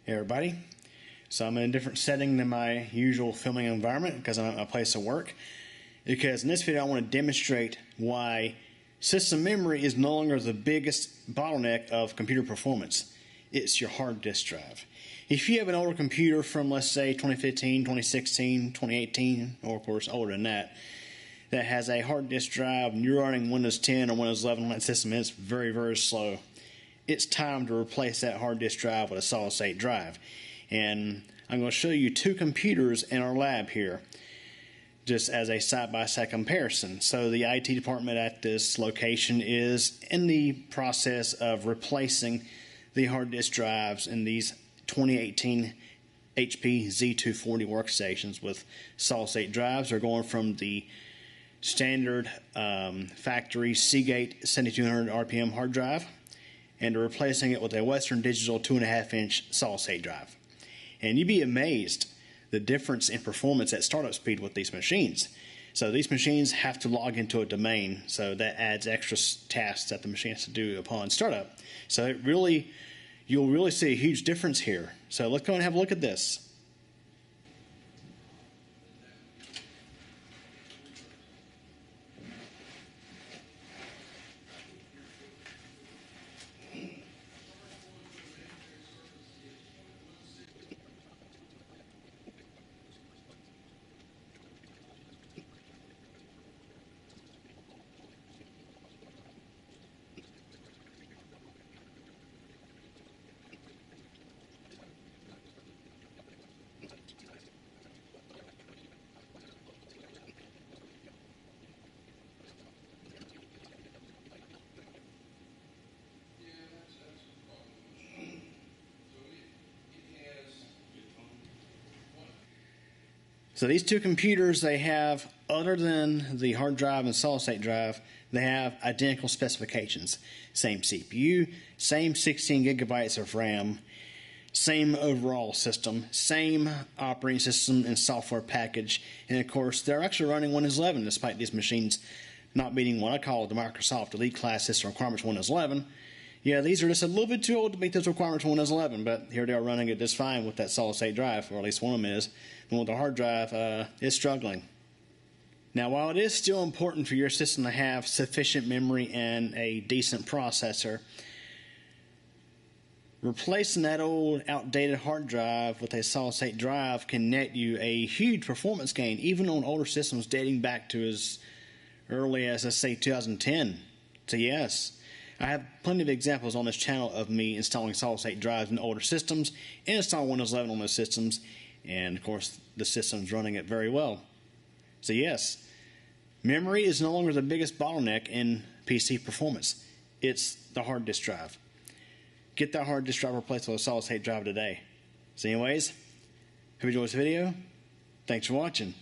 Hey everybody, so I'm in a different setting than my usual filming environment because I'm at my place of work. Because in this video I want to demonstrate why system memory is no longer the biggest bottleneck of computer performance. It's your hard disk drive. If you have an older computer from, let's say, 2015, 2016, 2018, or of course older than that, that has a hard disk drive and you're running Windows 10 or Windows 11 on that system and it's very, very slow, it's time to replace that hard disk drive with a solid state drive. And I'm going to show you two computers in our lab here, just as a side-by-side comparison. So the IT department at this location is in the process of replacing the hard disk drives in these 2018 HP Z240 workstations with solid state drives. They're going from the standard factory Seagate 7200 RPM hard drive and replacing it with a Western Digital 2.5-inch solid state drive. And you'd be amazed the difference in performance at startup speed with these machines. So these machines have to log into a domain, so that adds extra tasks that the machine has to do upon startup. So you'll really see a huge difference here. So let's go and have a look at this. So these two computers, they have, other than the hard drive and solid state drive, they have identical specifications. Same CPU, same 16 gigabytes of RAM, same overall system, same operating system and software package, and of course they're actually running Windows 11 despite these machines not meeting what I call the Microsoft Elite Class system requirements for Windows 11. Yeah, these are just a little bit too old to meet those requirements for Windows 11, but here they are running it just fine with that solid state drive, or at least one of them is. And with the hard drive, it's struggling. Now, while it is still important for your system to have sufficient memory and a decent processor, replacing that old outdated hard drive with a solid state drive can net you a huge performance gain, even on older systems dating back to as early as, let's say, 2010. So yes, I have plenty of examples on this channel of me installing solid state drives in older systems and installing Windows 11 on those systems, and of course the system's running it very well. So yes, memory is no longer the biggest bottleneck in PC performance. It's the hard disk drive. Get that hard disk drive replaced with a solid state drive today. So anyways, hope you enjoyed this video. Thanks for watching.